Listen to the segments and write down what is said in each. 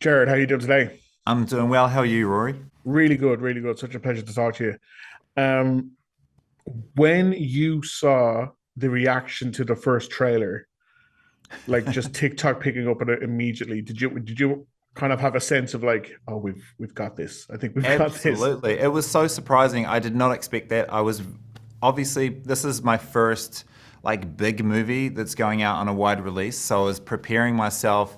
Gerard, how you doing today? I'm doing well. How are you, Rory? Really good, really good. Such a pleasure to talk to you. Um, when you saw the reaction to the first trailer, like just TikTok picking up on it immediately, did you kind of have a sense of like, oh, we've got this. I think we've got this. Absolutely. It was so surprising. I did not expect that. I was obviously this is my first like big movie that's going out on a wide release, so I was preparing myself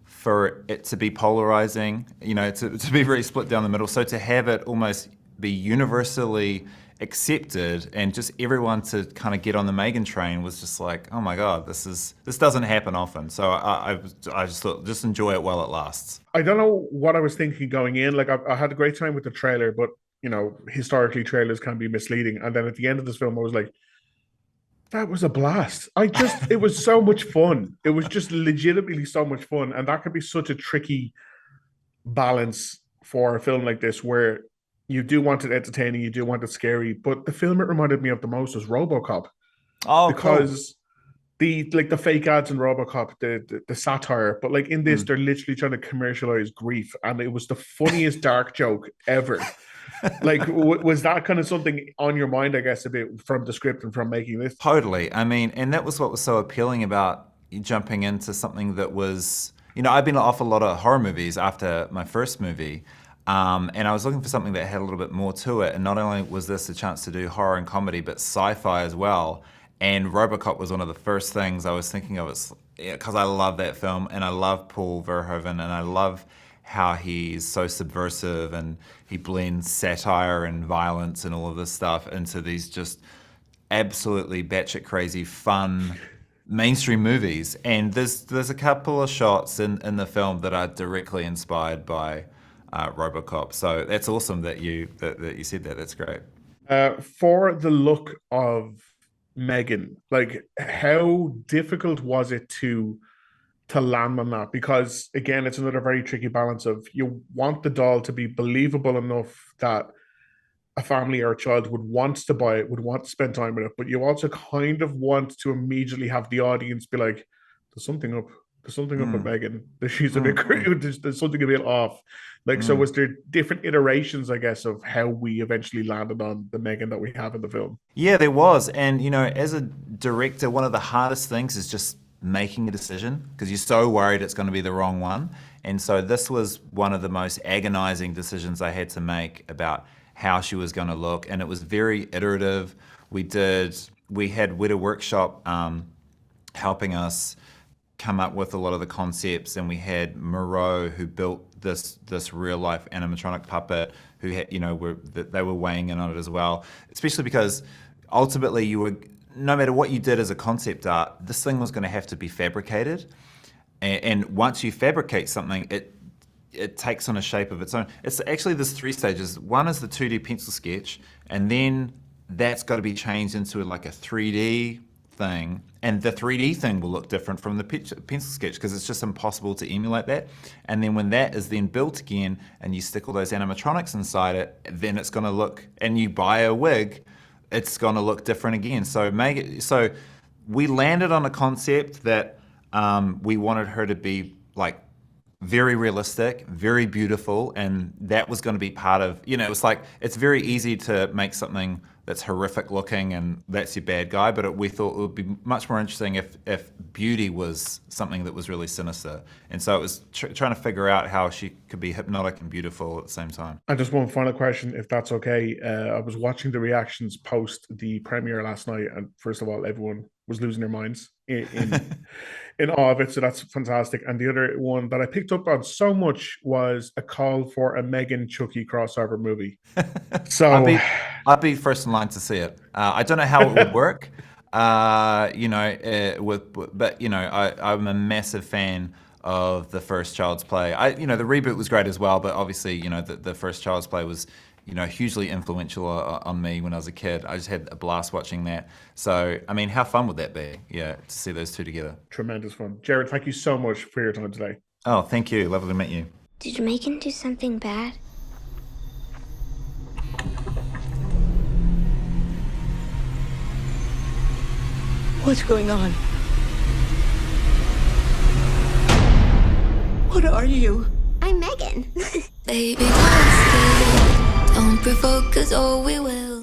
for it to be polarizing, to be very split down the middle. So to have it almost be universally accepted and just everyone to kind of get on the Megan train was just like, oh my God, this doesn't happen often. So I just thought just enjoy it while it lasts. I don't know what I was thinking going in. Like I had a great time with the trailer, but historically trailers can be misleading. And then at the end of this film, I was like, that was a blast. It was so much fun. It was just legitimately so much fun. And that can be such a tricky balance for a film like this where you do want it entertaining, you do want it scary. But the film it reminded me of the most was RoboCop Oh, cool. because the fake ads in RoboCop, the satire, but like in this, Mm. they're literally trying to commercialize grief. And it was the funniest dark joke ever. Like, was that kind of something on your mind, I guess, a bit from the script and from making this? Totally. I mean, and that was what was so appealing about jumping into something that was, I've been off a lot of horror movies after my first movie. And I was looking for something that had a little bit more to it. And not only was this a chance to do horror and comedy, but sci-fi as well. And RoboCop was one of the first things I was thinking of, because I love that film and I love Paul Verhoeven and I love how he's so subversive and he blends satire and violence and all of this stuff into these just absolutely batshit crazy fun mainstream movies. And there's a couple of shots in the film that are directly inspired by RoboCop. So that's awesome that you said that. That's great. For the look of Megan, like how difficult was it to land on that? Because again, it's another very tricky balance of you want the doll to be believable enough that a family or a child would want to buy it, would want to spend time with it, but you also kind of want to immediately have the audience be like, "There's something up. There's something up with Mm, Megan. She's a bit mm, mm, there's something a bit off." Like, so mm. was there different iterations, I guess, of how we eventually landed on the Megan that we have in the film? Yeah, there was. And, as a director, one of the hardest things is just making a decision because you're so worried it's going to be the wrong one. And so this was one of the most agonizing decisions I had to make about how she was going to look. And it was very iterative. We had Weta Workshop helping us come up with a lot of the concepts, and we had Moreau who built this real life animatronic puppet who had they were weighing in on it as well, especially because ultimately you were no matter what you did as a concept art, this thing was going to have to be fabricated, and once you fabricate something, it takes on a shape of its own. It's actually there's three stages. One is the 2D pencil sketch, and then that's got to be changed into like a 3D thing, and the 3D thing will look different from the pencil sketch because it's just impossible to emulate that. And then when that is then built again, and you stick all those animatronics inside it, then it's going to look. And you buy a wig, it's going to look different again. So make it. So we landed on a concept that we wanted her to be like very realistic, very beautiful, and that was going to be part of, it was like, it's very easy to make something that's horrific looking and that's your bad guy, but we thought it would be much more interesting if beauty was something that was really sinister. And so it was trying to figure out how she could be hypnotic and beautiful at the same time. And just one final question, if that's okay. I was watching the reactions post the premiere last night, and first of all, everyone was losing their minds in awe of it. So that's fantastic. And the other one that I picked up on so much was a call for a Megan Chucky crossover movie. I'd So, be I'd be first in line to see it. I don't know how it would work, but I'm a massive fan of the first Child's Play. The reboot was great as well, but obviously, the first Child's Play was, hugely influential on me when I was a kid. I just had a blast watching that. So, I mean, how fun would that be? Yeah, to see those two together. tremendous fun. Jared, thank you so much for your time today. Oh, thank you. Lovely to meet you. Did Megan do something bad? What's going on? What are you? I'm Baby, don't provoke us or we will.